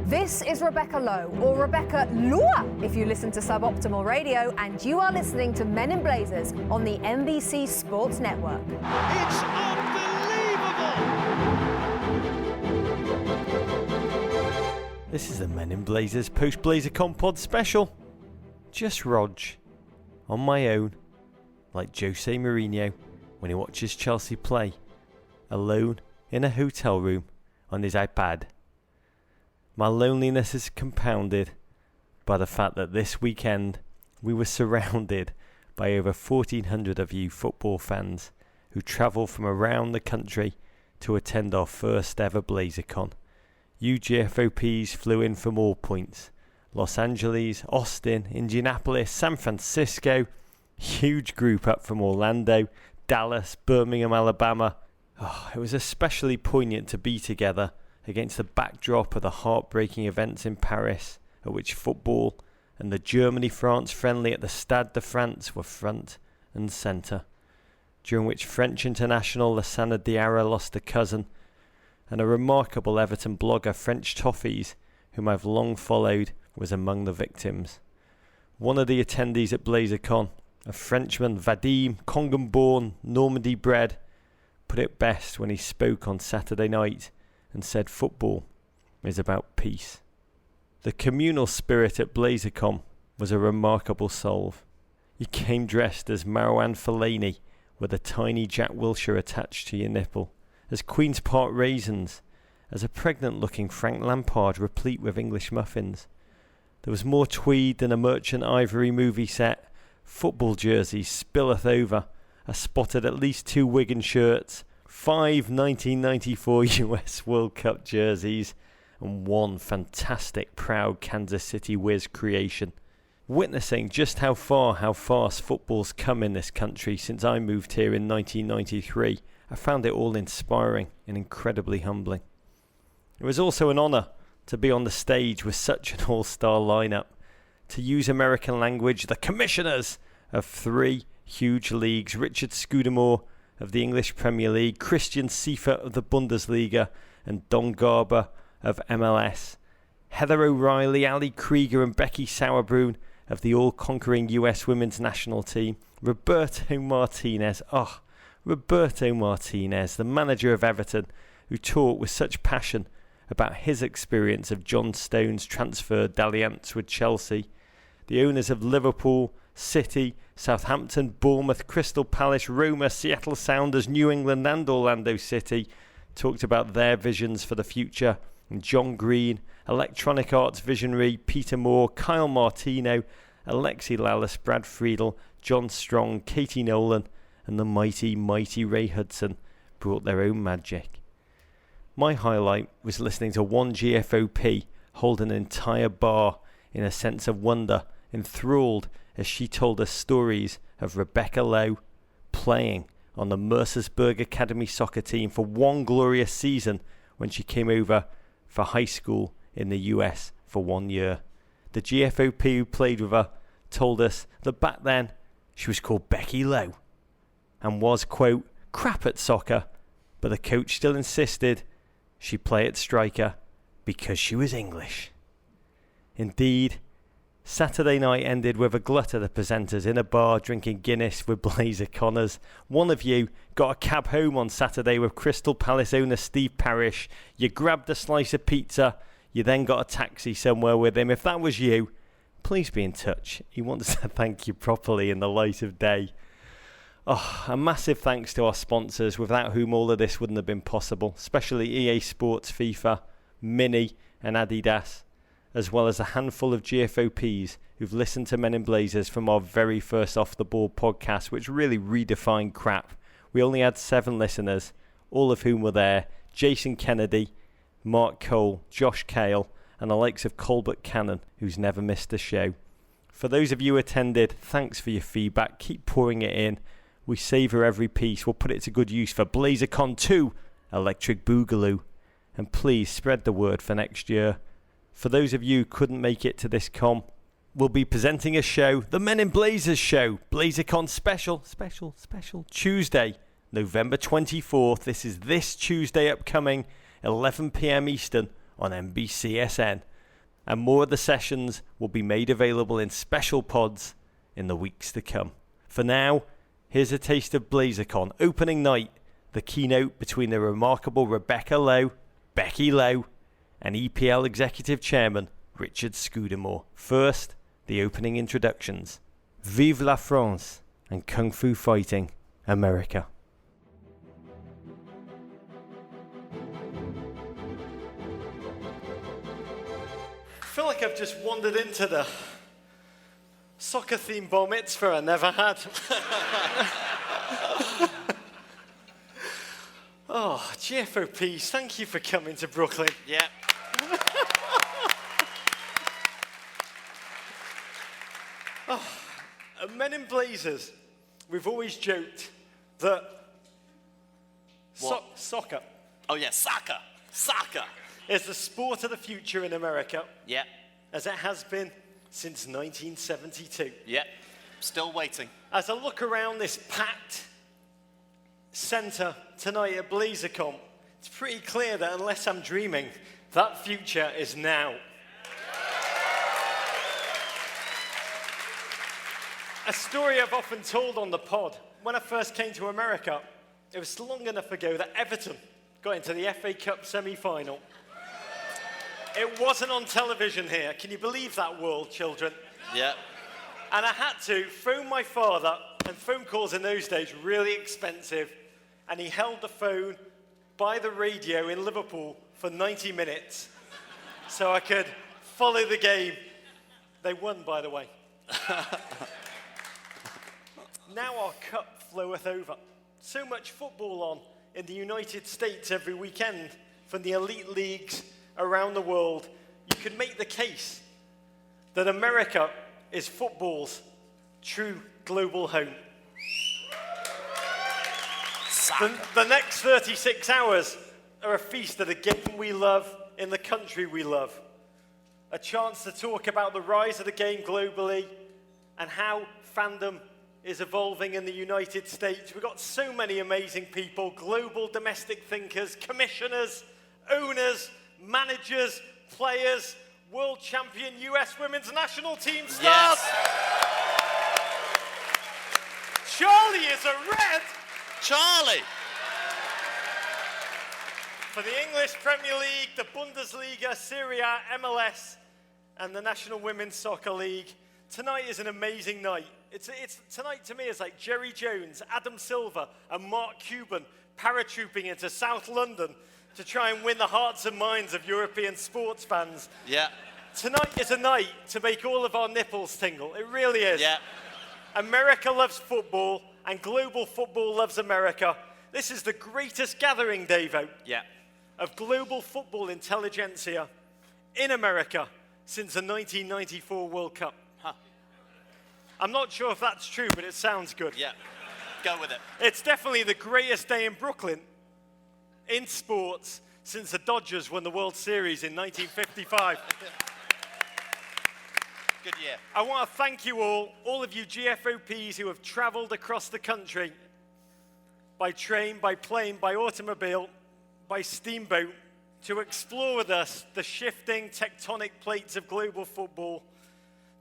This is Rebecca Lowe, or Rebecca Lowe if you listen to Suboptimal Radio, and you are listening to Men in Blazers on the NBC Sports Network. It's unbelievable! This is the Men in Blazers Post-BlazerCon pod special. Just Rog, on my own, like Jose Mourinho when he watches Chelsea play, alone in a hotel room on his iPad. My loneliness is compounded by the fact that this weekend we were surrounded by over 1,400 of you football fans who travelled from around the country to attend our first ever BlazerCon. You GFOPs flew in from all points: Los Angeles, Austin, Indianapolis, San Francisco, huge group up from Orlando, Dallas, Birmingham, Alabama. It was especially poignant to be together against the backdrop of the heartbreaking events in Paris, at which football and the Germany-France friendly at the Stade de France were front and centre, during which French international Lassana Diarra lost a cousin, and a remarkable Everton blogger, French Toffees, whom I've long followed, was among the victims. One of the attendees at BlazerCon, a Frenchman, Vadim, Congan-born, Normandy bred, put it best when he spoke on Saturday night and said football is about peace. The communal spirit at BlazerCon was a remarkable solve. You came dressed as Marouane Fellaini with a tiny Jack Wilshere attached to your nipple, as Queen's Park raisins, as a pregnant-looking Frank Lampard replete with English muffins. There was more tweed than a Merchant Ivory movie set, football jerseys spilleth over. I spotted at least 2 Wigan shirts, 5 1994 US World Cup jerseys, and 1 fantastic proud Kansas City Wiz creation. Witnessing just how fast football's come in this country since I moved here in 1993, I found it all inspiring and incredibly humbling. It was also an honour to be on the stage with such an all-star lineup, to use American language, the commissioners of 3 huge leagues: Richard Scudamore of the English Premier League, Christian Seifert of the Bundesliga, and Don Garber of MLS, Heather O'Reilly, Ali Krieger and Becky Sauerbrunn of the all-conquering US women's national team, Roberto Martinez, the manager of Everton, who talked with such passion about his experience of John Stones' transfer dalliance with Chelsea, the owners of Liverpool, City, Southampton, Bournemouth, Crystal Palace, Roma, Seattle Sounders, New England and Orlando City talked about their visions for the future. And John Green, Electronic Arts visionary Peter Moore, Kyle Martino, Alexi Lalas, Brad Friedel, John Strong, Katie Nolan and the mighty Ray Hudson brought their own magic. My highlight was listening to one GFOP hold an entire bar in a sense of wonder, enthralled as she told us stories of Rebecca Lowe playing on the Mercersburg Academy soccer team for one glorious season when she came over for high school in the US for 1 year. The GFOP who played with her told us that back then she was called Becky Lowe and was, quote, crap at soccer, but the coach still insisted she play at striker because she was English. Indeed, Saturday night ended with a glut of the presenters in a bar drinking Guinness with BlazerConners. One of you got a cab home on Saturday with Crystal Palace owner Steve Parish. You grabbed a slice of pizza. You then got a taxi somewhere with him. If that was you, please be in touch. He wants to thank you properly in the light of day. A massive thanks to our sponsors, without whom all of this wouldn't have been possible, especially EA Sports, FIFA, Mini and Adidas, as well as a handful of GFOPs who've listened to Men in Blazers from our very first Off the Ball podcast, which really redefined crap. We only had 7 listeners, all of whom were there: Jason Kennedy, Mark Cole, Josh Cale, and the likes of Colbert Cannon, who's never missed a show. For those of you who attended, thanks for your feedback. Keep pouring it in. We savour every piece. We'll put it to good use for BlazerCon 2, Electric Boogaloo. And please spread the word for next year. For those of you who couldn't make it to this con, we'll be presenting a show, the Men in Blazers show, BlazerCon special, Tuesday, November 24th. This is this Tuesday upcoming, 11 p.m. Eastern on NBCSN. and more of the sessions will be made available in special pods in the weeks to come. For now, here's a taste of BlazerCon opening night, the keynote between the remarkable Rebecca Lowe, Becky Lowe, and EPL Executive Chairman Richard Scudamore. First, the opening introductions. Vive la France and Kung Fu Fighting America. I feel like I've just wandered into the soccer-themed bar mitzvah I never had. Oh, GFOPs, thank you for coming to Brooklyn. Yeah. At Men in Blazers, we've always joked that soccer Oh, yeah, soccer. Soccer. is the sport of the future in America, Yeah. as it has been since 1972. Yeah. Still waiting. As I look around this packed centre tonight at BlazerCon, it's pretty clear that unless I'm dreaming, that future is now. A story I've often told on the pod. When I first came to America, it was long enough ago that Everton got into the FA Cup semi-final. It wasn't on television here. Can you believe that, world, children? Yeah. And I had to phone my father, and phone calls in those days were really expensive, and he held the phone by the radio in Liverpool for 90 minutes so I could follow the game. They won, by the way. Now our cup floweth over. So much football on in the United States every weekend from the elite leagues around the world. You could make the case that America is football's true global home. The next 36 hours are a feast of the game we love in the country we love. A chance to talk about the rise of the game globally and how fandom is evolving in the United States. We've got so many amazing people, global domestic thinkers, commissioners, owners, managers, players, world champion US women's national team stars. Yes. Charlie is a red Charlie. for the English Premier League, the Bundesliga, Serie A, MLS, and the National Women's Soccer League. Tonight is an amazing night. Tonight to me is like Jerry Jones, Adam Silver, and Mark Cuban paratrooping into South London to try and win the hearts and minds of European sports fans. Yeah. Tonight is a night to make all of our nipples tingle. It really is. Yeah. America loves football, and global football loves America. This is the greatest gathering, Davo, Yeah. of global football intelligentsia in America since the 1994 World Cup. Huh. I'm not sure if that's true, but it sounds good. Yeah. Go with it. It's definitely the greatest day in Brooklyn in sports since the Dodgers won the World Series in 1955. Good year. I want to thank you all of you GFOPs who have traveled across the country by train, by plane, by automobile, by steamboat to explore with us the shifting tectonic plates of global football,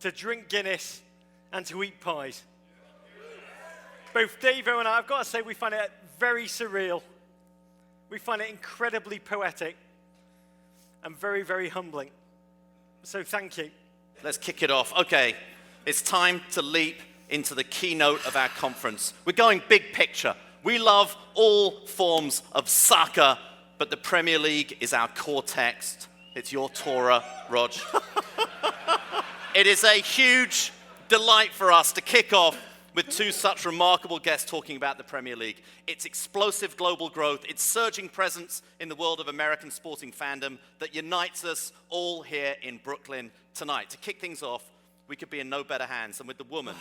to drink Guinness and to eat pies. Both Davo and I've got to say, we find it very surreal. We find it incredibly poetic and very, very humbling. So thank you. Let's kick it off. Okay, it's time to leap into the keynote of our conference. We're going big picture. We love all forms of soccer, but the Premier League is our core text. It's your Torah, Rog. It is a huge delight for us to kick off with two such remarkable guests talking about the Premier League. Its explosive global growth, its surging presence in the world of American sporting fandom that unites us all here in Brooklyn tonight. To kick things off, we could be in no better hands than with the woman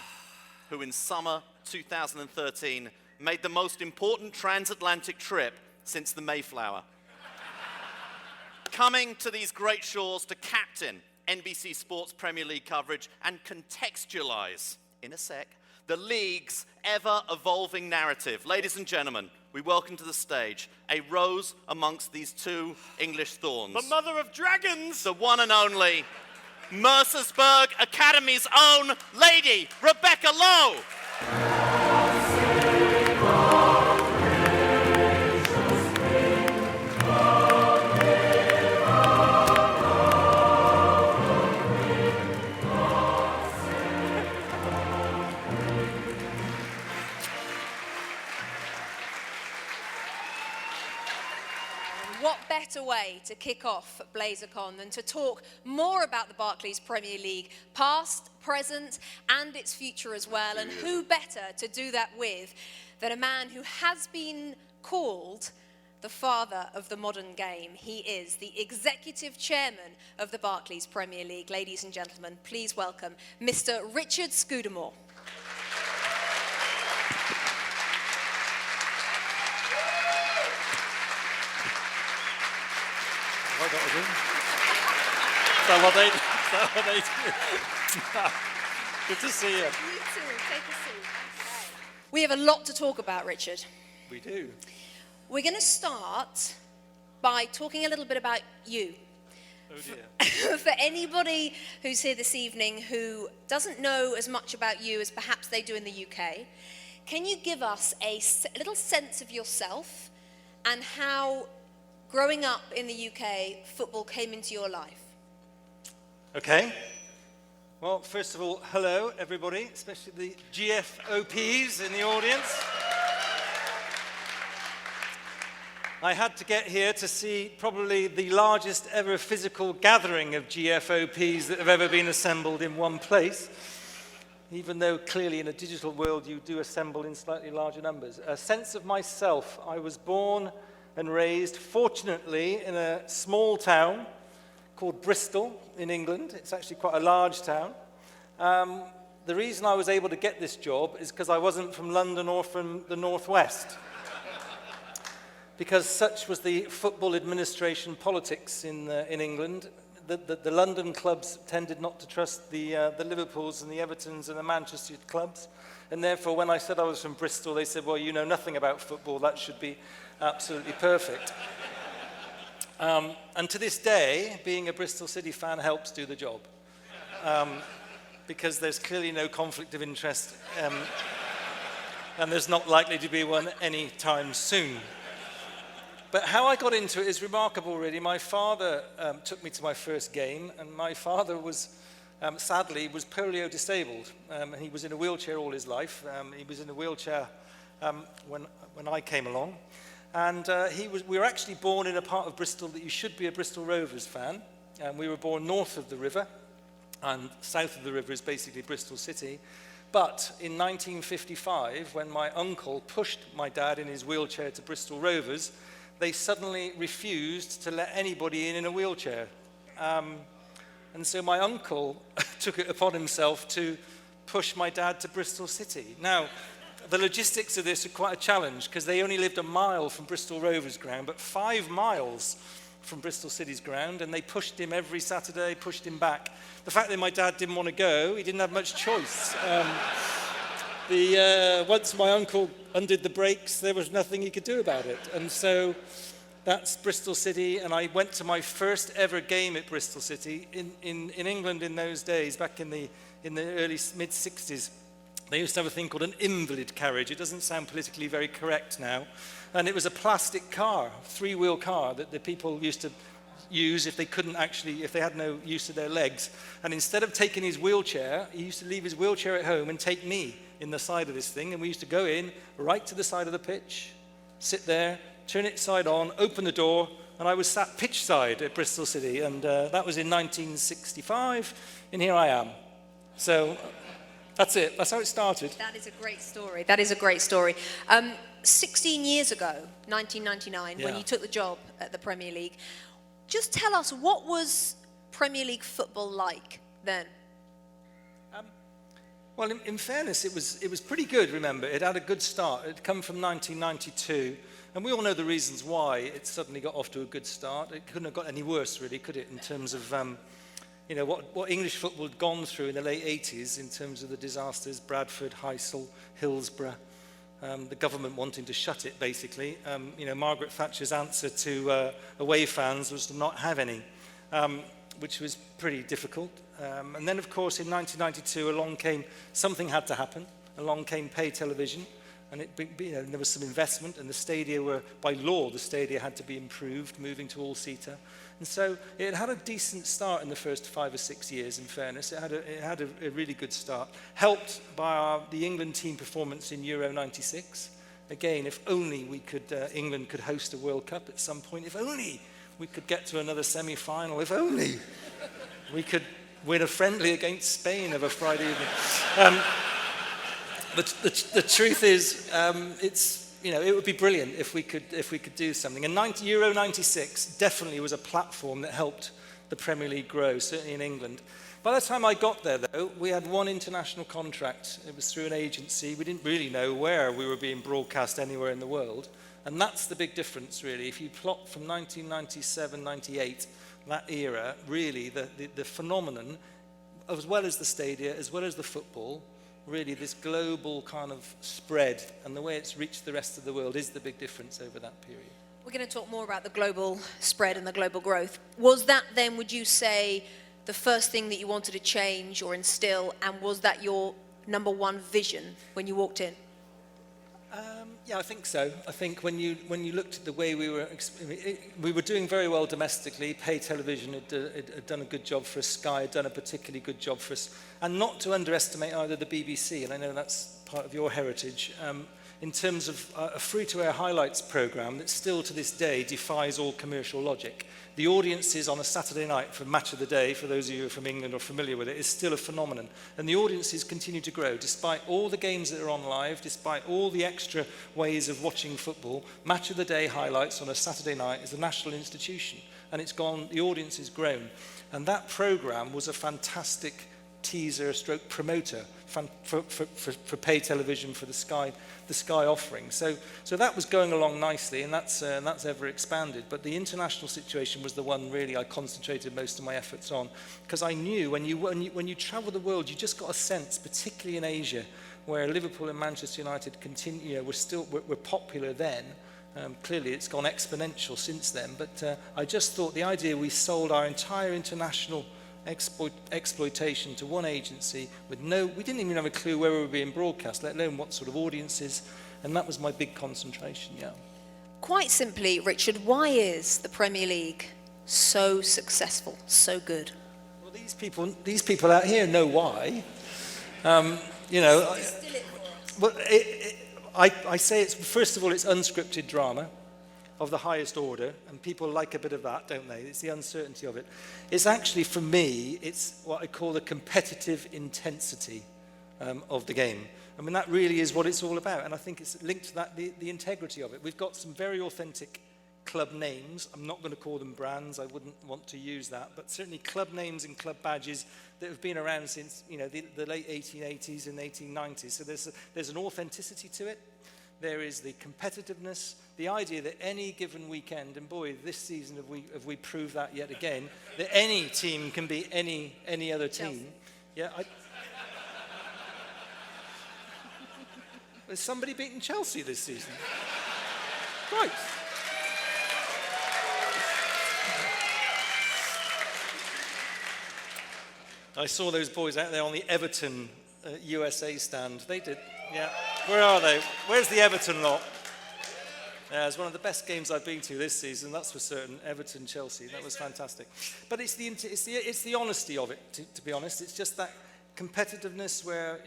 who in summer 2013 made the most important transatlantic trip since the Mayflower. Coming to these great shores to captain NBC Sports Premier League coverage and contextualize, in a sec, the league's ever-evolving narrative. Ladies and gentlemen, we welcome to the stage a rose amongst these two English thorns. The mother of dragons! The one and only Mercersburg Academy's own lady, Rebecca Lowe. What better way to kick off BlazerCon than to talk more about the Barclays Premier League, past, present, and its future as well. And who better to do that with than a man who has been called the father of the modern game. He is the executive chairman of the Barclays Premier League. Ladies and gentlemen, please welcome Mr. Richard Scudamore. Is that what they do? Good to see you. You too. Take a seat. Okay. We have a lot to talk about, Richard. We do. We're going to start by talking a little bit about you. Oh dear. For anybody who's here this evening who doesn't know as much about you as perhaps they do in the UK, can you give us a little sense of yourself and how growing up in the UK, football came into your life? Okay. Well, first of all, hello everybody, especially the GFOPs in the audience. I had to get here to see probably the largest ever physical gathering of GFOPs that have ever been assembled in one place, even though clearly in a digital world you do assemble in slightly larger numbers. A sense of myself. I was born and raised, fortunately, in a small town called Bristol in England. It's actually quite a large town. The reason I was able to get this job is because I wasn't from London or from the Northwest. Because such was the football administration politics in England. The London clubs tended not to trust the Liverpools and the Evertons and the Manchester clubs. And therefore, when I said I was from Bristol, they said, well, you know nothing about football. That should be absolutely perfect. And to this day, being a Bristol City fan helps do the job. Because there's clearly no conflict of interest. And there's not likely to be one anytime soon. But how I got into it is remarkable, really. My father took me to my first game, and my father was, sadly, was polio disabled. And he was in a wheelchair all his life. He was in a wheelchair when I came along. And we were actually born in a part of Bristol that you should be a Bristol Rovers fan. We were born north of the river, and south of the river is basically Bristol City. But in 1955, when my uncle pushed my dad in his wheelchair to Bristol Rovers, they suddenly refused to let anybody in a wheelchair. And so my uncle took it upon himself to push my dad to Bristol City. Now, the logistics of this are quite a challenge because they only lived a mile from Bristol Rovers ground, but 5 miles from Bristol City's ground, and they pushed him every Saturday, pushed him back. The fact that my dad didn't want to go, he didn't have much choice. Once my uncle undid the brakes, there was nothing he could do about it. And so that's Bristol City, and I went to my first ever game at Bristol City in England in those days, back in the early mid-60s. They used to have a thing called an invalid carriage. It doesn't sound politically very correct now. And it was a plastic car, 3-wheel car that the people used to use if they had no use of their legs. And instead of taking his wheelchair, he used to leave his wheelchair at home and take me in the side of this thing. And we used to go in right to the side of the pitch, sit there, turn it side on, open the door, and I was sat pitch side at Bristol City. And that was in 1965, and here I am. So that's it. That's how it started. That is a great story. That is a great story. 16 years ago, 1999, when you took the job at the Premier League, just tell us, what was Premier League football like then? Well, in fairness, it was pretty good, remember. It had a good start. It had come from 1992, and we all know the reasons why it suddenly got off to a good start. It couldn't have got any worse, really, could it, in terms of what English football had gone through in the late 80s in terms of the disasters, Bradford, Heysel, Hillsborough, the government wanting to shut it, basically. Margaret Thatcher's answer to away fans was to not have any. which was pretty difficult. And then, of course, in 1992, something had to happen. Along came pay television, and there was some investment, and the stadia were, by law, the stadia had to be improved, moving to all-seater. And so it had a decent start in the first 5 or 6 years, in fairness. It had a really good start, helped by the England team performance in Euro 96. Again, if only England could host a World Cup at some point, if only we could get to another semi-final, if only we could win a friendly against Spain of a Friday evening. The truth is, it would be brilliant if we could do something. And Euro 96 definitely was a platform that helped the Premier League grow, certainly in England. By the time I got there, though, we had one international contract. It was through an agency. We didn't really know where we were being broadcast anywhere in the world. And that's the big difference, really. If you plot from 1997, 98, that era, really, the phenomenon, as well as the stadia, as well as the football, really this global kind of spread and the way it's reached the rest of the world is the big difference over that period. We're going to talk more about the global spread and the global growth. Was that then, would you say, the first thing that you wanted to change or instill, and was that your number one vision when you walked in? Yeah, I think so. I think when you looked at the way we were doing very well domestically. Pay television had done a good job for us. Sky had done a particularly good job for us. And not to underestimate either the BBC, and I know that's part of your heritage, in terms of a free-to-air highlights programme that still to this day defies all commercial logic. The audiences on a Saturday night for Match of the Day, for those of you who are from England or familiar with it, is still a phenomenon. And the audiences continue to grow. Despite all the games that are on live, despite all the extra ways of watching football, Match of the Day highlights on a Saturday night is a national institution. And it's gone, the audience has grown. And that programme was a fantastic teaser stroke promoter for pay television, for the Sky offering. So that was going along nicely, and that's ever expanded. But the international situation was the one really I concentrated most of my efforts on, because I knew when you travel the world, you just got a sense, particularly in Asia, where Liverpool and Manchester United were popular then. Clearly, it's gone exponential since then. But I just thought the idea we sold our entire international exploitation to one agency we didn't even have a clue where we were being broadcast, let alone what sort of audiences, and that was my big concentration. Yeah. Quite simply, Richard, why is the Premier League so successful, so good? Well, these people out here know why. I say it's, first of all, it's unscripted drama of the highest order, and people like a bit of that, don't they? It's the uncertainty of it. It's actually, for me, it's what I call the competitive intensity of the game. I mean, that really is what it's all about, and I think it's linked to that, the integrity of it. We've got some very authentic club names. I'm not going to call them brands. I wouldn't want to use that, but certainly club names and club badges that have been around since the late 1880s and 1890s. So there's an authenticity to it. There is the competitiveness, the idea that any given weekend, and boy, this season have we proved that yet again, that any team can be any other team. Chelsea. Yeah. Has somebody beaten Chelsea this season? Right. I saw those boys out there on the Everton USA stand. They did. Yeah. Where are they? Where's the Everton lot? Yeah, it's one of the best games I've been to this season, that's for certain. Everton, Chelsea, that was fantastic. But it's the honesty of it, to be honest. It's just that competitiveness where,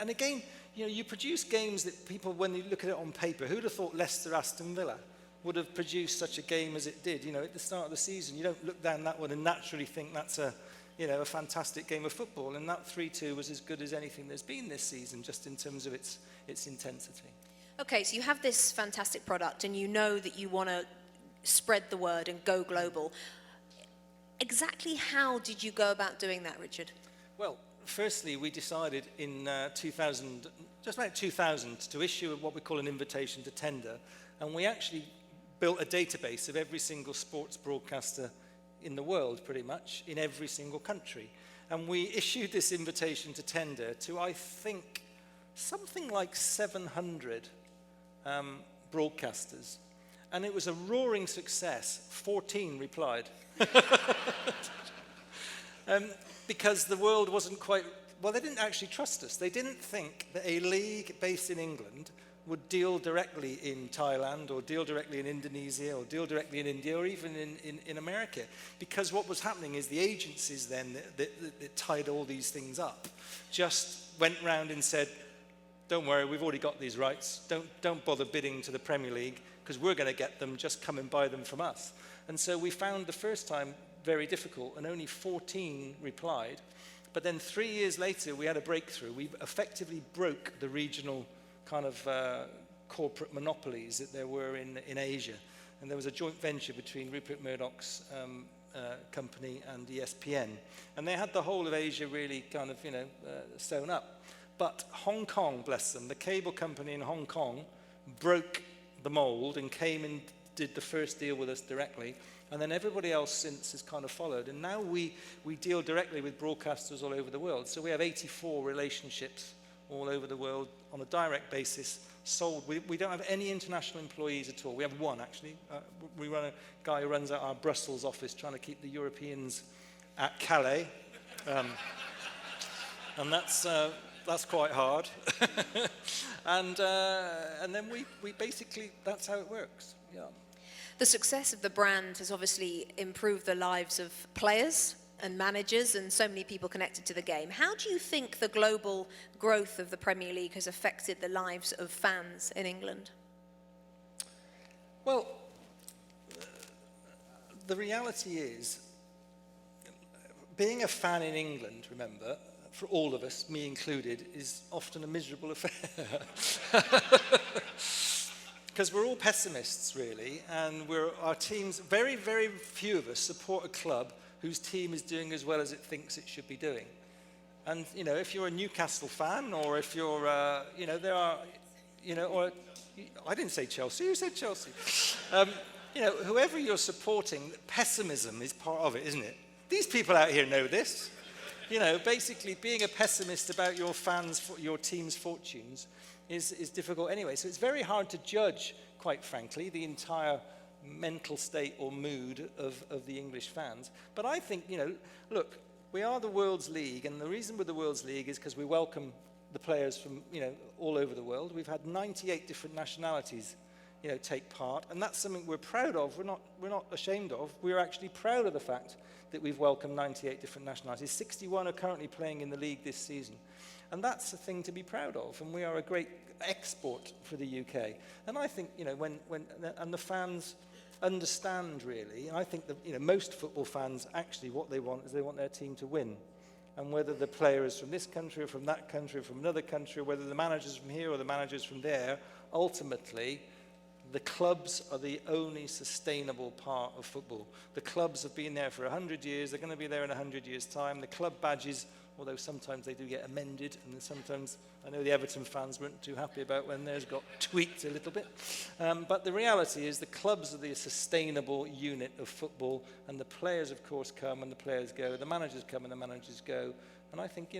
and again, you produce games that people, when you look at it on paper, who'd have thought Leicester Aston Villa would have produced such a game as it did? At the start of the season, you don't look down that one and naturally think that's a fantastic game of football, and that 3-2 was as good as anything there's been this season, just in terms of its intensity. Okay, so you have this fantastic product, and you know that you want to spread the word and go global. Exactly how did you go about doing that, Richard? Well, firstly, we decided in 2000, just about 2000, to issue what we call an invitation to tender, and we actually built a database of every single sports broadcaster in the world, pretty much, in every single country. And we issued this invitation to tender to, I think, something like 700 broadcasters. And it was a roaring success. 14 replied. because the world wasn't quite, well, they didn't actually trust us. They didn't think that a league based in England would deal directly in Thailand or deal directly in Indonesia or deal directly in India or even in America. Because what was happening is the agencies then that tied all these things up just went round and said, don't worry, we've already got these rights. Don't bother bidding to the Premier League because we're going to get them, just come and buy them from us. And so we found the first time very difficult and only 14 replied. But then 3 years later, we had a breakthrough. We effectively broke the regional kind of corporate monopolies that there were in Asia. And there was a joint venture between Rupert Murdoch's company and ESPN. And they had the whole of Asia really kind of, sewn up. But Hong Kong, bless them, the cable company in Hong Kong broke the mold and came and did the first deal with us directly. And then everybody else since has kind of followed. And now we deal directly with broadcasters all over the world. So we have 84 relationships all over the world on a direct basis, sold. We don't have any international employees at all. We have one, actually. We run a guy who runs our Brussels office trying to keep the Europeans at Calais. And that's quite hard. and then we basically, that's how it works. Yeah. The success of the brand has obviously improved the lives of players and managers and so many people connected to the game. How do you think the global growth of the Premier League has affected the lives of fans in England? Well, the reality is, being a fan in England, remember, for all of us, me included, is often a miserable affair. Because we're all pessimists, really, and our teams, very, very few of us support a club whose team is doing as well as it thinks it should be doing. And, if you're a Newcastle fan, or if you're, there are, or, I didn't say Chelsea, you said Chelsea. Whoever you're supporting, pessimism is part of it, isn't it? These people out here know this. Basically being a pessimist about your team's fortunes is difficult anyway. So it's very hard to judge, quite frankly, the entire mental state or mood of the English fans. But I think, look, we are the world's league, and the reason we're the world's league is because we welcome the players from, all over the world. We've had 98 different nationalities, take part, and that's something we're proud of. We're not ashamed of. We're actually proud of the fact that we've welcomed 98 different nationalities. 61 are currently playing in the league this season. And that's a thing to be proud of, and we are a great export for the UK. And I think, when the fans understand, really, and I think that, most football fans, actually what they want is they want their team to win. And whether the player is from this country or from that country or from another country, or whether the manager's from here or the manager's from there, ultimately, the clubs are the only sustainable part of football. The clubs have been there for 100 years. They're going to be there in 100 years' time. The club badges, although sometimes they do get amended, and sometimes I know the Everton fans weren't too happy about when theirs got tweaked a little bit. But the reality is the clubs are the sustainable unit of football, and the players, of course, come and the players go. The managers come and the managers go. And I think,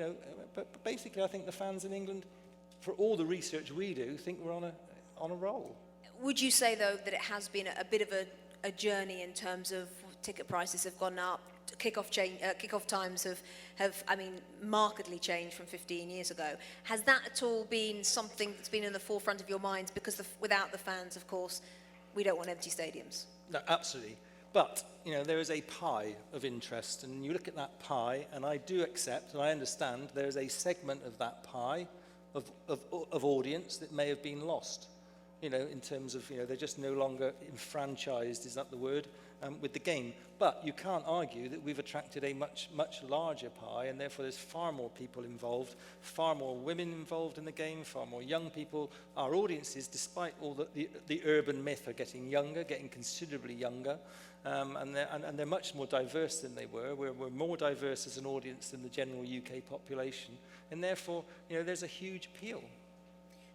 but basically I think the fans in England, for all the research we do, think we're on a roll. Would you say, though, that it has been a bit of a journey in terms of ticket prices have gone up, kickoff times have markedly changed from 15 years ago? Has that at all been something that's been in the forefront of your minds? Because without the fans, of course, we don't want empty stadiums. No, absolutely. But, there is a pie of interest, and you look at that pie, and I do accept, and I understand, there is a segment of that pie of audience that may have been lost. In terms of, they're just no longer enfranchised, is that the word, with the game. But you can't argue that we've attracted a much, much larger pie, and therefore there's far more people involved, far more women involved in the game, far more young people. Our audiences, despite all the urban myth, are getting younger, getting considerably younger, and they're much more diverse than they were. We're more diverse as an audience than the general UK population, and therefore, there's a huge appeal.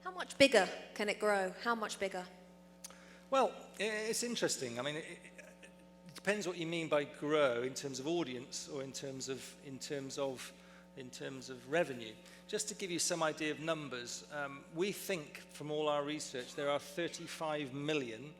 How much bigger can it grow? How much bigger? Well, it's interesting. It depends what you mean by grow in terms of audience or in terms of revenue. Just to give you some idea of numbers, we think from all our research there are 35 million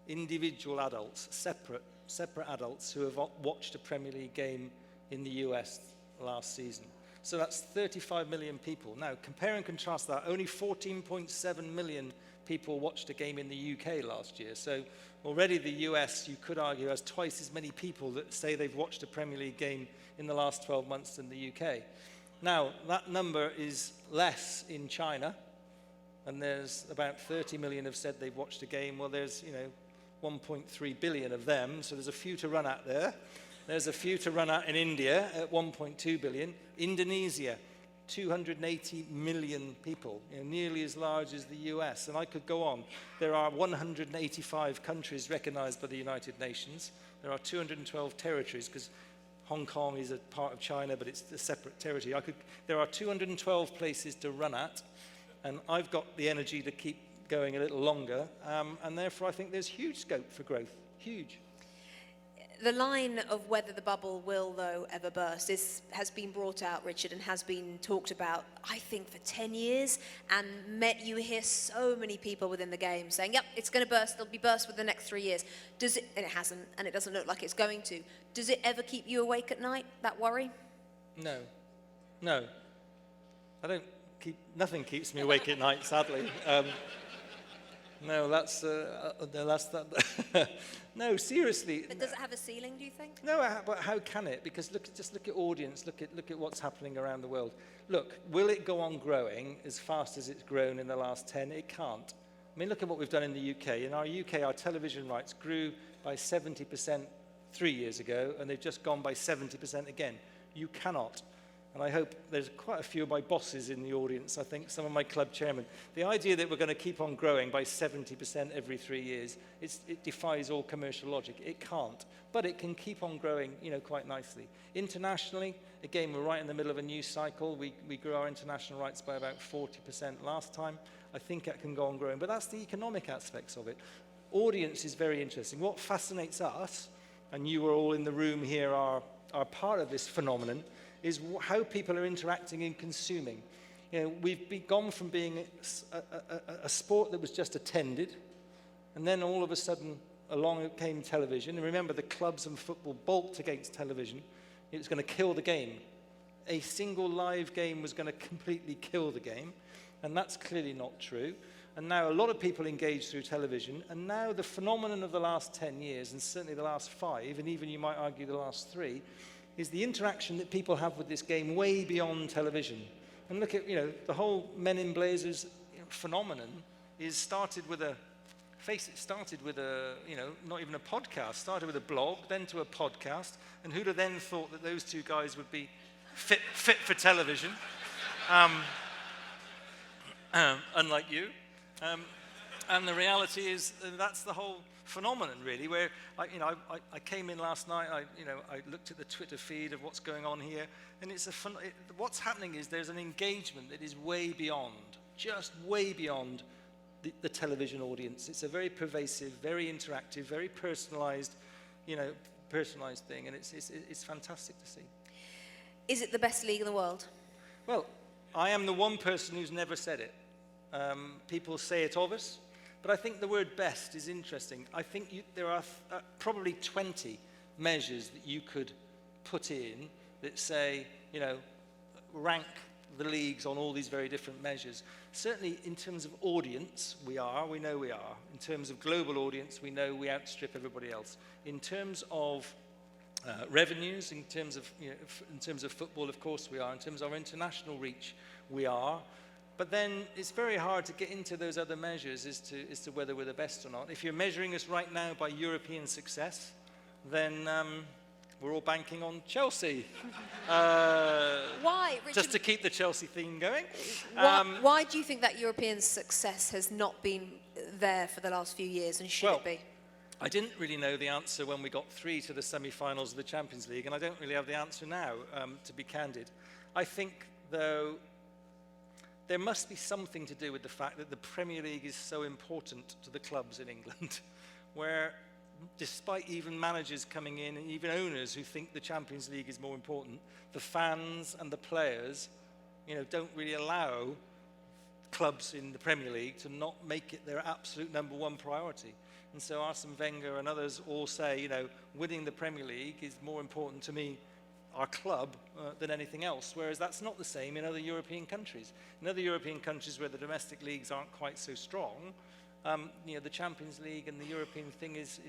individual adults, separate adults who have watched a Premier League game in the US last season. So that's 35 million people. Now, compare and contrast that, only 14.7 million people watched a game in the UK last year. So already the US, you could argue, has twice as many people that say they've watched a Premier League game in the last 12 months than the UK. Now, that number is less in China, and there's about 30 million have said they've watched a game. Well, there's, 1.3 billion of them, so there's a few to run at there. There's a few to run at in India at 1.2 billion. Indonesia, 280 million people, nearly as large as the US. And I could go on. There are 185 countries recognized by the United Nations. There are 212 territories, because Hong Kong is a part of China, but it's a separate territory. There are 212 places to run at, and I've got the energy to keep going a little longer, and therefore I think there's huge scope for growth, huge. The line of whether the bubble will, though, ever burst has been brought out, Richard, and has been talked about, I think, for 10 years. And you hear so many people within the game saying, yep, it's going to burst, it'll be burst within the next 3 years. And it hasn't, and it doesn't look like it's going to. Does it ever keep you awake at night, that worry? No. Nothing keeps me awake at night, sadly. No, no, seriously. But does it have a ceiling, do you think? No, but how can it? Because just look at audience, look at what's happening around the world. Look, will it go on growing as fast as it's grown in the last 10? It can't. I mean, look at what we've done in the UK. In our UK, our television rights grew by 70% 3 years ago, and they've just gone by 70% again. You cannot. And I hope there's quite a few of my bosses in the audience, I think, some of my club chairmen. The idea that we're going to keep on growing by 70% every 3 years, it defies all commercial logic. It can't. But it can keep on growing, quite nicely. Internationally, again, we're right in the middle of a new cycle. We grew our international rights by about 40% last time. I think that can go on growing. But that's the economic aspects of it. Audience is very interesting. What fascinates us, and you are all in the room here are part of this phenomenon, is how people are interacting and consuming. We've gone from being a sport that was just attended, and then all of a sudden along came television. And remember, the clubs and football balked against television. It was going to kill the game. A single live game was going to completely kill the game, and that's clearly not true. And now a lot of people engage through television, and now the phenomenon of the last 10 years, and certainly the last 5, and even you might argue the last 3, is the interaction that people have with this game way beyond television. And look at, the whole Men in Blazers phenomenon started with a not even a podcast, started with a blog, then to a podcast, and who'd have then thought that those two guys would be fit for television, unlike you. And the reality is that's the whole phenomenon, really, where I came in last night. I looked at the Twitter feed of what's going on here, and what's happening is there's an engagement that is way beyond, just way beyond the television audience. It's a very pervasive, very interactive, very personalized thing, and it's fantastic to see. Is it the best league in the world? Well, I am the one person who's never said it. People say it of us. But I think the word best is interesting. I think there are probably 20 measures that you could put in that say, rank the leagues on all these very different measures. Certainly in terms of audience, we know we are. In terms of global audience, we know we outstrip everybody else. In terms of revenues, in terms of football, of course we are. In terms of our international reach, we are. But then it's very hard to get into those other measures as to whether we're the best or not. If you're measuring us right now by European success, then we're all banking on Chelsea. Why, Richard? Just to keep the Chelsea theme going. Why do you think that European success has not been there for the last few years, and should it be? I didn't really know the answer when we got 3 to the semi-finals of the Champions League, and I don't really have the answer now, to be candid. I think, though, there must be something to do with the fact that the Premier League is so important to the clubs in England, where despite even managers coming in and even owners who think the Champions League is more important, the fans and the players, don't really allow clubs in the Premier League to not make it their absolute number one priority. And so Arsene Wenger and others all say, winning the Premier League is more important to me, our club than anything else, whereas that's not the same in other European countries. In other European countries where the domestic leagues aren't quite so strong, the Champions League and the European thing is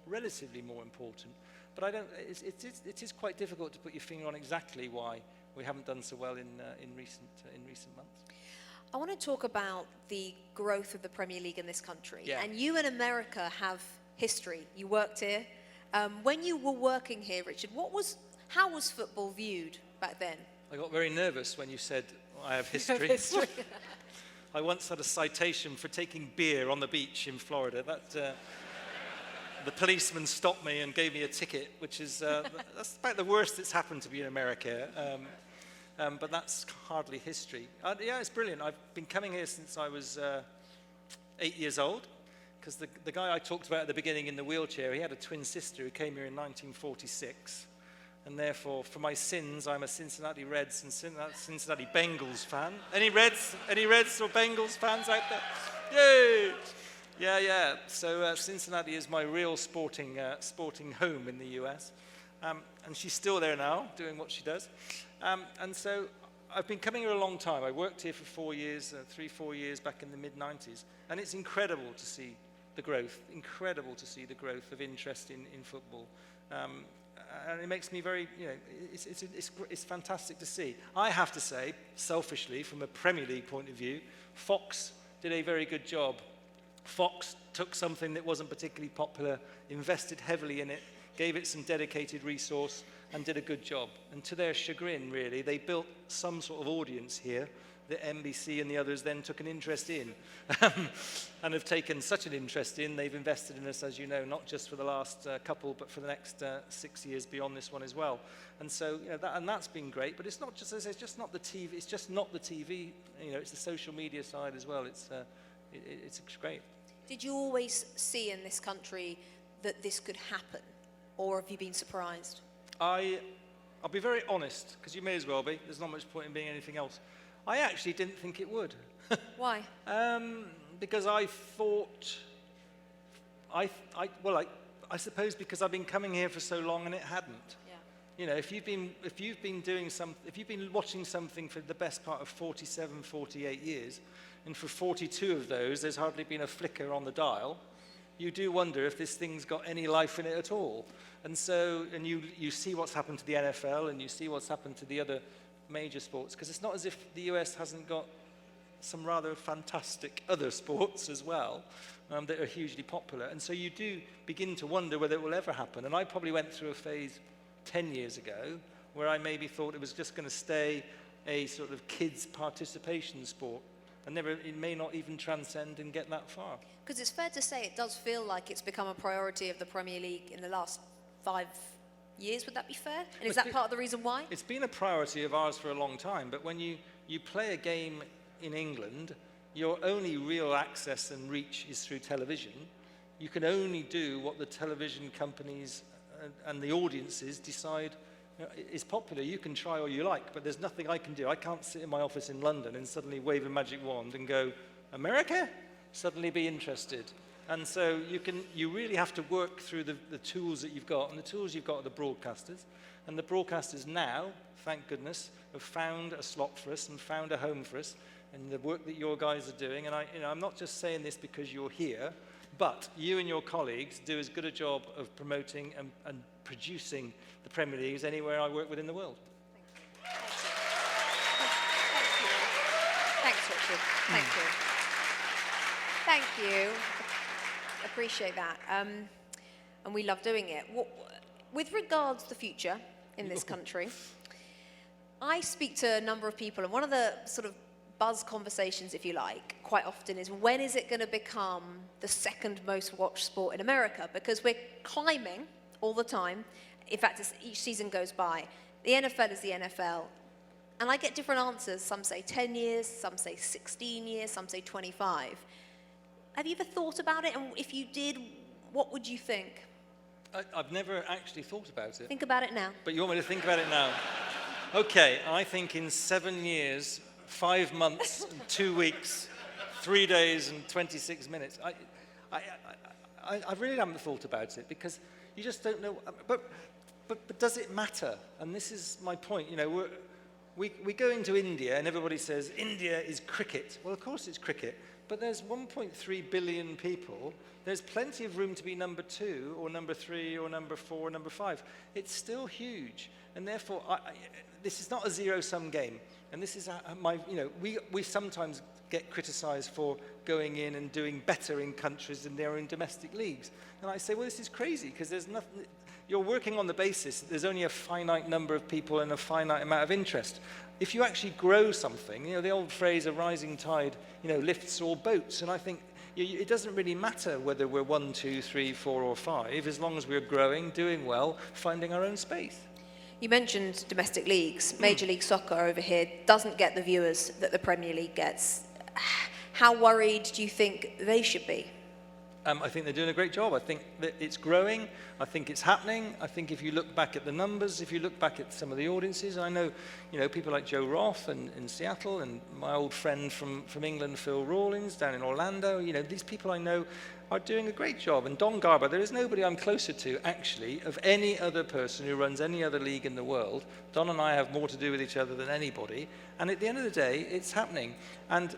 relatively more important. But it is quite difficult to put your finger on exactly why we haven't done so well in recent months. I want to talk about the growth of the Premier League in this country. Yeah. And you and America have history. You worked here. When you were working here, Richard, how was football viewed back then? I got very nervous when you said I have history. I once had a citation for taking beer on the beach in Florida. The policeman stopped me and gave me a ticket, which is that's about the worst that's happened to me in America. But that's hardly history. Yeah, it's brilliant. I've been coming here since I was 8 years old, because the guy I talked about at the beginning in the wheelchair, he had a twin sister who came here in 1946. And therefore, for my sins, I'm a Cincinnati Reds and Cincinnati Bengals fan. Any Reds or Bengals fans out there? Yay! Yeah. So Cincinnati is my real sporting home in the US. And she's still there now, doing what she does. And so I've been coming here a long time. I worked here for 4 years, 3-4 years back in the mid-90s. And it's incredible to see the growth of interest in football. And it makes me very, it's fantastic to see. I have to say, selfishly, from a Premier League point of view, Fox did a very good job. Fox took something that wasn't particularly popular, invested heavily in it, gave it some dedicated resource, and did a good job. And to their chagrin, really, they built some sort of audience here that NBC and the others then took an interest in. And have taken such an interest in, they've invested in us, as you know, not just for the last couple, but for the next 6 years beyond this one as well. And so, that's been great. But it's not just, it's just not the TV. It's just not the TV. It's the social media side as well. It's great. Did you always see in this country that this could happen, or have you been surprised? I'll be very honest, because you may as well be. There's not much point in being anything else. I actually didn't think it would. Why? Because I thought, I suppose because I've been coming here for so long and it hadn't. Yeah. If you've been watching something for the best part of 47, 48 years, and for 42 of those, there's hardly been a flicker on the dial, you do wonder if this thing's got any life in it at all. And so, you see what's happened to the NFL, and you see what's happened to the other major sports, because it's not as if the US hasn't got some rather fantastic other sports as well that are hugely popular. And so you do begin to wonder whether it will ever happen. And I probably went through a phase 10 years ago where I maybe thought it was just going to stay a sort of kids' participation sport, and it may not even transcend and get that far. Because it's fair to say it does feel like it's become a priority of the Premier League in the last 5 years. Would that be fair? And is that part of the reason why? It's been a priority of ours for a long time, but when you play a game in England, your only real access and reach is through television. You can only do what the television companies and the audiences decide is popular. You can try all you like, but there's nothing I can do. I can't sit in my office in London and suddenly wave a magic wand and go, America? Suddenly be interested. And so you really have to work through the tools that you've got, and the tools you've got are the broadcasters. And the broadcasters now, thank goodness, have found a slot for us and found a home for us, and the work that your guys are doing. And I'm not just saying this because you're here, but you and your colleagues do as good a job of promoting and producing the Premier League as anywhere I work with in the world. Thanks, Richard. Thank you. Thank you. Appreciate that. And we love doing it. With regards to the future in this country, I speak to a number of people, and one of the sort of buzz conversations, if you like, quite often is, when is it going to become the second most watched sport in America? Because we're climbing all the time. In fact, as each season goes by, the NFL is the NFL. And I get different answers. Some say 10 years, some say 16 years, some say 25. Have you ever thought about it? And if you did, what would you think? I've never actually thought about it. Think about it now. But you want me to think about it now? Okay, I think in 7 years, 5 months, and 2 weeks, 3 days and 26 minutes. I really haven't thought about it, because you just don't know. But But does it matter? And this is my point. You know, we go into India and everybody says, India is cricket. Well, of course it's cricket, but there's 1.3 billion people. There's plenty of room to be number 2 or number 3 or number 4 or number 5. It's still huge. And therefore, this is not a zero-sum game. And this is we sometimes get criticized for going in and doing better in countries than their own domestic leagues. And I say, well, this is crazy, because there's nothing. You're working on the basis that there's only a finite number of people and a finite amount of interest. If you actually grow something, you know, the old phrase, a rising tide, you know, lifts all boats. And I think it doesn't really matter whether we're 1, 2, 3, 4, or 5, as long as we're growing, doing well, finding our own space. You mentioned domestic leagues. Major League Soccer over here doesn't get the viewers that the Premier League gets. How worried do you think they should be? I think they're doing a great job. I think that it's growing. I think it's happening. I think if you look back at the numbers, if you look back at some of the audiences, I know, you know, people like Joe Roth in Seattle, and my old friend from England, Phil Rawlins, down in Orlando. You know, these people I know are doing a great job. And Don Garber, there is nobody I'm closer to, actually, of any other person who runs any other league in the world. Don and I have more to do with each other than anybody. And at the end of the day, it's happening. And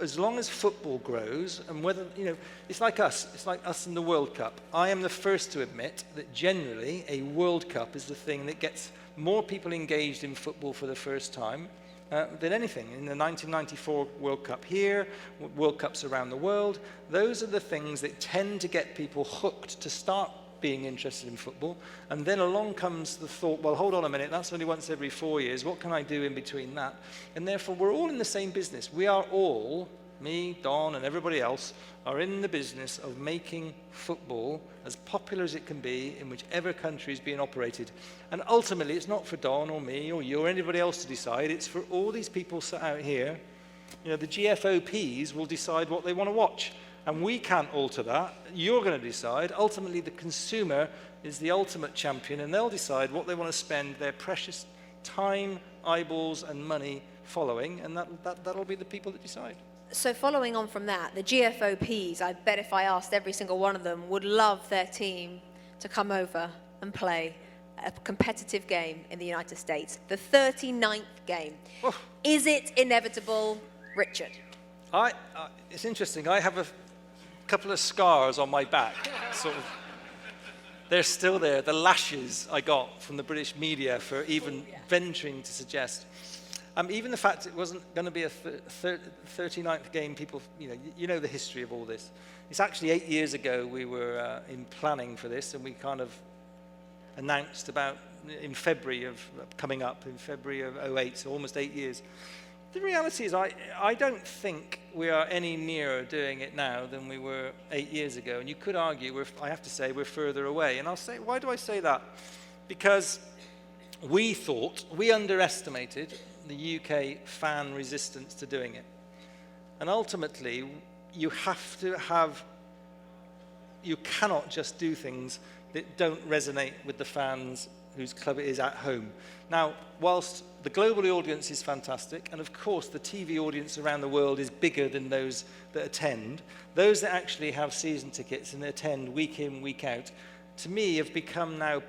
as long as football grows, and whether, you know, it's like us in the World Cup. I am the first to admit that generally a World Cup is the thing that gets more people engaged in football for the first time than anything. In the 1994 World Cup here, World Cups around the world, those are the things that tend to get people hooked to start being interested in football. And then along comes the thought, well, hold on a minute, that's only once every 4 years. What can I do in between that? And therefore, we're all in the same business. We are all, me, Don, and everybody else, are in the business of making football as popular as it can be in whichever country is being operated. And ultimately, it's not for Don or me or you or anybody else to decide. It's for all these people sat out here. You know, the GFOPs will decide what they want to watch. And we can't alter that. You're going to decide. Ultimately, the consumer is the ultimate champion, and they'll decide what they want to spend their precious time, eyeballs, and money following, and that'll be the people that decide. So following on from that, the GFOPs, I bet if I asked every single one of them, would love their team to come over and play a competitive game in the United States, the 39th game. Oh. Is it inevitable, Richard? It's interesting. I have a couple of scars on my back, sort of. They're still there, the lashes I got from the British media for even venturing to suggest. Even the fact it wasn't going to be a 39th game, people, you know the history of all this. It's actually 8 years ago we were in planning for this, and we kind of announced about in February of coming up, in February of 2008, so almost 8 years. The reality is I don't think we are any nearer doing it now than we were 8 years ago. And you could argue, I have to say, we're further away. And I'll say, why do I say that? Because we underestimated the UK fan resistance to doing it. And ultimately, you cannot just do things that don't resonate with the fans whose club it is at home. Now, whilst the global audience is fantastic, and of course the TV audience around the world is bigger than those that attend, those that actually have season tickets and attend week in, week out, to me have become now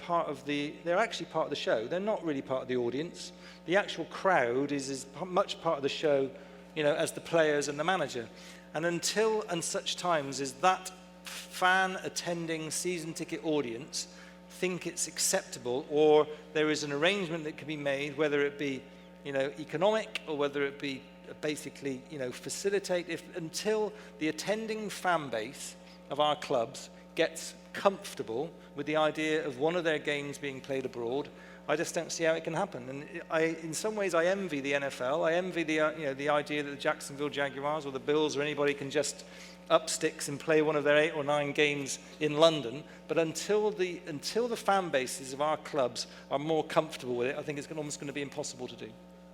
they're actually part of the show. They're not really part of the audience. The actual crowd is as much part of the show, as the players and the manager. And until and such times as that fan attending season ticket audience think it's acceptable, or there is an arrangement that can be made, whether it be, economic, or whether it be basically, facilitate, until the attending fan base of our clubs gets comfortable with the idea of one of their games being played abroad, I just don't see how it can happen. And in some ways, I envy the NFL. I envy the idea that the Jacksonville Jaguars or the Bills or anybody can just up sticks and play one of their 8 or 9 games in London. But until the fan bases of our clubs are more comfortable with it, I think it's almost going to be impossible to do.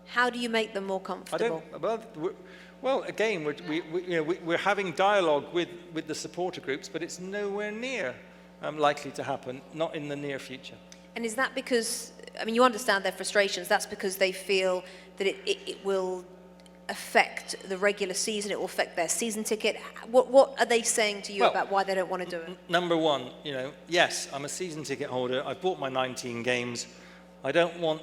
How do you make them more comfortable? Well, again, we're having dialogue with the supporter groups, but it's nowhere near likely to happen, not in the near future. And is that because, you understand their frustrations, that's because they feel that it will affect the regular season? It will affect their season ticket? What are they saying to you Well, about why they don't want to do it? Number one, yes, I'm a season ticket holder. I've bought my 19 games. I don't want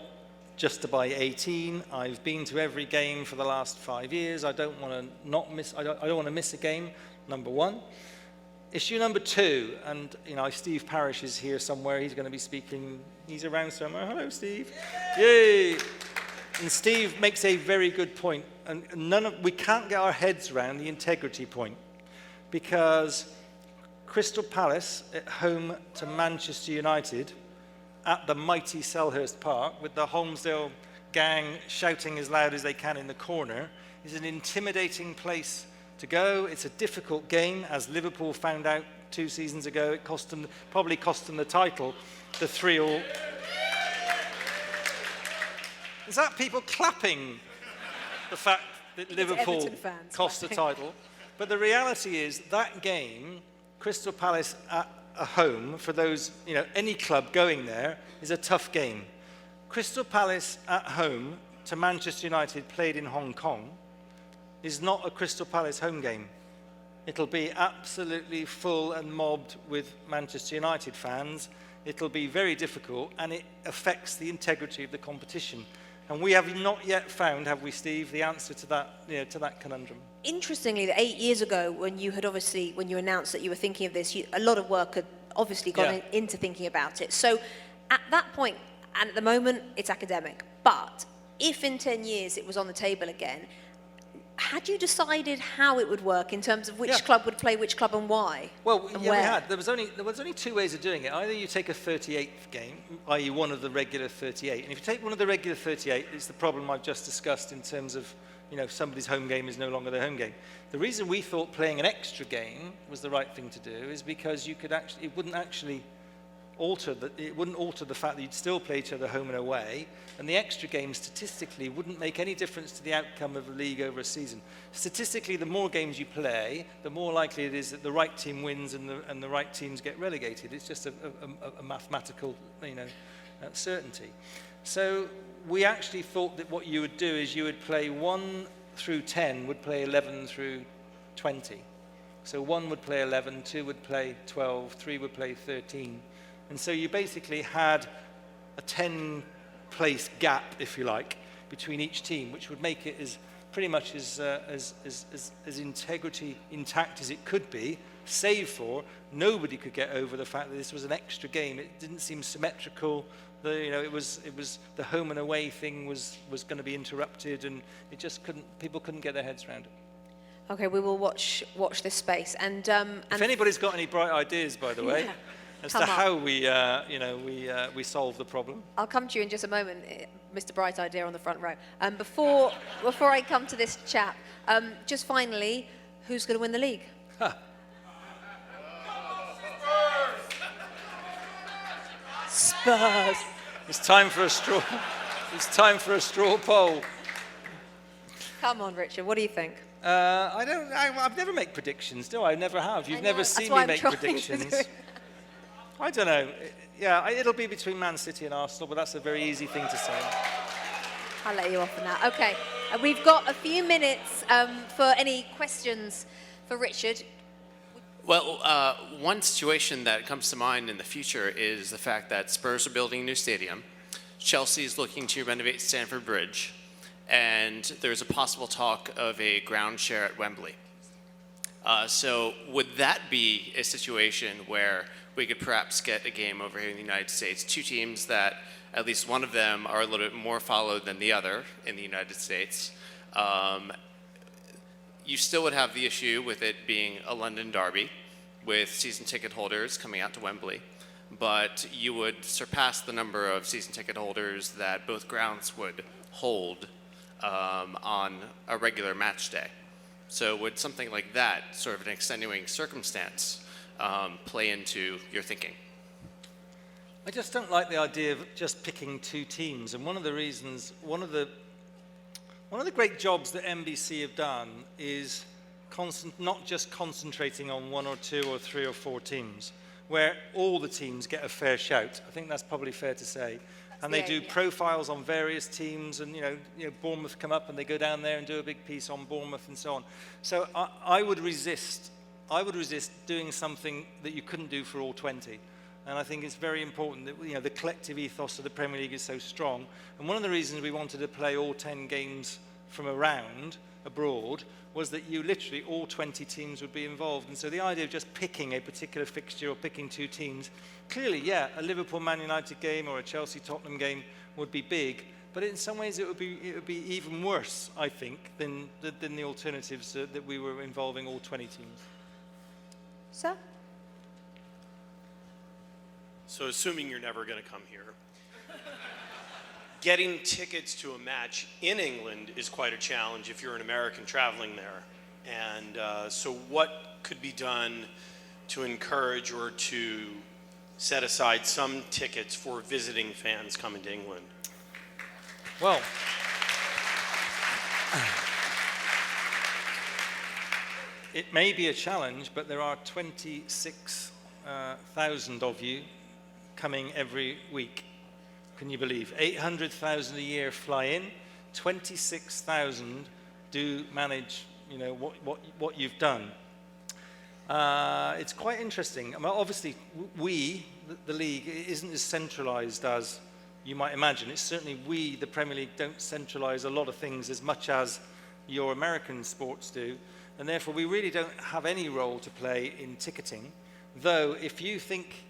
just to buy 18. I've been to every game for the last 5 years. I don't want to not miss. I don't want to miss a game. Number one. Issue number two, and Steve Parrish is here somewhere. He's going to be speaking. He's around somewhere. Hello, Steve. Yay! And Steve makes a very good point, and we can't get our heads around the integrity point, because Crystal Palace at home to Manchester United at the mighty Selhurst Park with the Holmesdale gang shouting as loud as they can in the corner is an intimidating place to go. It's a difficult game, as Liverpool found out 2 seasons ago. It probably cost them the title, the 3-3. Is that people clapping the fact that Liverpool cost the title? But the reality is that game, Crystal Palace at home, for those, any club going there, is a tough game. Crystal Palace at home to Manchester United, played in Hong Kong, is not a Crystal Palace home game. It'll be absolutely full and mobbed with Manchester United fans. It'll be very difficult, and it affects the integrity of the competition. And we have not yet found, have we, Steve, the answer to that conundrum. Interestingly, that 8 years ago, when you announced that you were thinking of this, a lot of work had obviously gone into thinking about it. So at that point, and at the moment, it's academic. But if in 10 years it was on the table again, had you decided how it would work in terms of which club would play which club and why? Well, and we had. There was only 2 ways of doing it. Either you take a 38th game, i.e. one of the regular 38. And if you take one of the regular 38, it's the problem I've just discussed in terms of, somebody's home game is no longer their home game. The reason we thought playing an extra game was the right thing to do is because it wouldn't alter the fact that you'd still play each other home and away, and the extra game statistically wouldn't make any difference to the outcome of the league over a season. Statistically, the more games you play, the more likely it is that the right team wins and the right teams get relegated. It's just a mathematical, certainty. So we actually thought that what you would do is you would play 1 through 10 would play 11 through 20. So 1 would play 11, 2 would play 12, 3 would play 13. And so you basically had a 10-place gap, if you like, between each team, which would make it as pretty much as integrity intact as it could be, save for nobody could get over the fact that this was an extra game. It didn't seem symmetrical. It was the home and away thing was going to be interrupted, and it just people couldn't get their heads around it. Okay, we will watch this space. And if anybody's got any bright ideas, by the way. As to how we solve the problem. I'll come to you in just a moment, Mr. Bright Idea on the front row. Before I come to this chap, just finally, who's going to win the league? Spurs. It's time for a straw. It's time for a straw poll. Come on, Richard. What do you think? I've never made predictions, do I? I never have. You've never seen me make predictions. I don't know. Yeah, it'll be between Man City and Arsenal, but that's a very easy thing to say. I'll let you off on that. Okay, we've got a few minutes for any questions for Richard. Well, one situation that comes to mind in the future is the fact that Spurs are building a new stadium, Chelsea is looking to renovate Stamford Bridge, and there's a possible talk of a ground share at Wembley. So would that be a situation where we could perhaps get a game over here in the United States, 2 teams that at least one of them are a little bit more followed than the other in the United States? You still would have the issue with it being a London derby with season ticket holders coming out to Wembley, but you would surpass the number of season ticket holders that both grounds would hold on a regular match day. So would something like that, sort of an extenuating circumstance, play into your thinking? I just don't like the idea of just picking 2 teams, and one of the great jobs that NBC have done is not just concentrating on 1 or 2 or 3 or 4 teams, where all the teams get a fair shout. I think that's probably fair to say. And they the do aim, yeah. profiles on various teams, and Bournemouth come up and they go down there and do a big piece on Bournemouth and so on. So I would resist doing something that you couldn't do for all 20. And I think it's very important that the collective ethos of the Premier League is so strong. And one of the reasons we wanted to play all 10 games from around abroad was that literally all 20 teams would be involved. And so the idea of just picking a particular fixture or picking 2 teams, clearly, yeah, a Liverpool-Man United game or a Chelsea-Tottenham game would be big, but in some ways it would be even worse, I think, than the alternatives that we were involving all 20 teams. Sir? So assuming you're never going to come here, getting tickets to a match in England is quite a challenge if you're an American traveling there. And so what could be done to encourage or to set aside some tickets for visiting fans coming to England? Well, it may be a challenge, but there are 26,000 of you coming every week. Can you believe? 800,000 a year fly in, 26,000 do manage, what you've done. It's quite interesting. I mean, obviously, the league, isn't as centralised as you might imagine. It's certainly the Premier League, don't centralise a lot of things as much as your American sports do, and therefore we really don't have any role to play in ticketing. Though, if you think,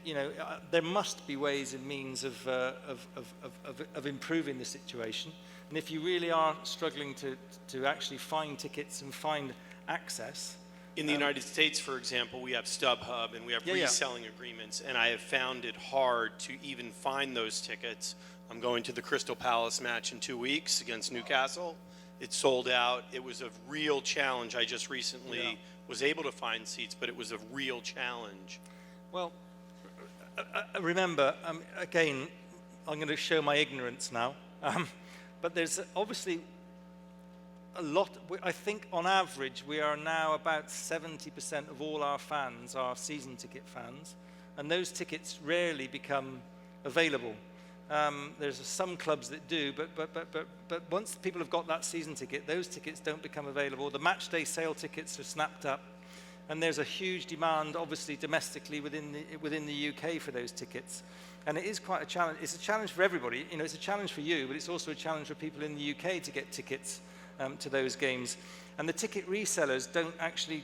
there must be ways and means of improving the situation. And if you really are struggling to actually find tickets and find access. In the United States, for example, we have StubHub and we have reselling agreements, and I have found it hard to even find those tickets. I'm going to the Crystal Palace match in 2 weeks against Newcastle. It's sold out. It was a real challenge. I just recently was able to find seats, but it was a real challenge. Well, remember, again, I'm going to show my ignorance now, but there's obviously a lot. I think on average we are now about 70% of all our fans are season ticket fans, and those tickets rarely become available. There's some clubs that do, but once people have got that season ticket, those tickets don't become available. The match day sale tickets are snapped up, and there's a huge demand, obviously domestically within the UK for those tickets. And it is quite a challenge. It's a challenge for everybody. It's a challenge for you, but it's also a challenge for people in the UK to get tickets to those games. And the ticket resellers don't actually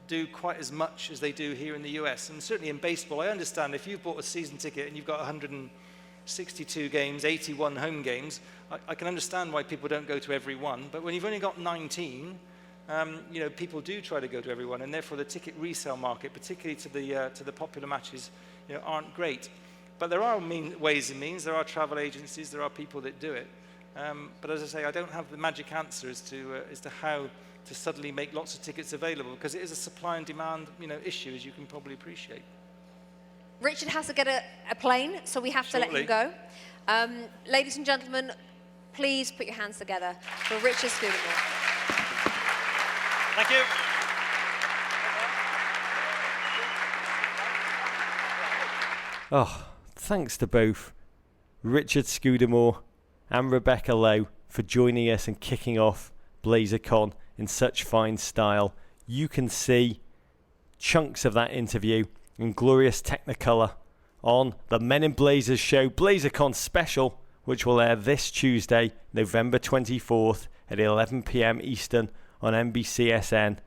do quite as much as they do here in the US. And certainly in baseball, I understand if you've bought a season ticket and you've got 162 games, 81 home games, I can understand why people don't go to every one. But when you've only got 19, people do try to go to every one, and therefore the ticket resale market, particularly to the popular matches, aren't great. But there are ways and means. There are travel agencies. There are people that do it. But as I say, I don't have the magic answer as to how to suddenly make lots of tickets available, because it is a supply and demand issue, as you can probably appreciate. Richard has to get a plane, so we have to let him go. Ladies and gentlemen, please put your hands together for Richard Scudamore. Thank you. Oh, thanks to both Richard Scudamore and Rebecca Lowe for joining us and kicking off BlazerCon in such fine style. You can see chunks of that interview in glorious Technicolor on the Men in Blazers show BlazerCon special, which will air this Tuesday, November 24th at 11 p.m. Eastern on NBCSN.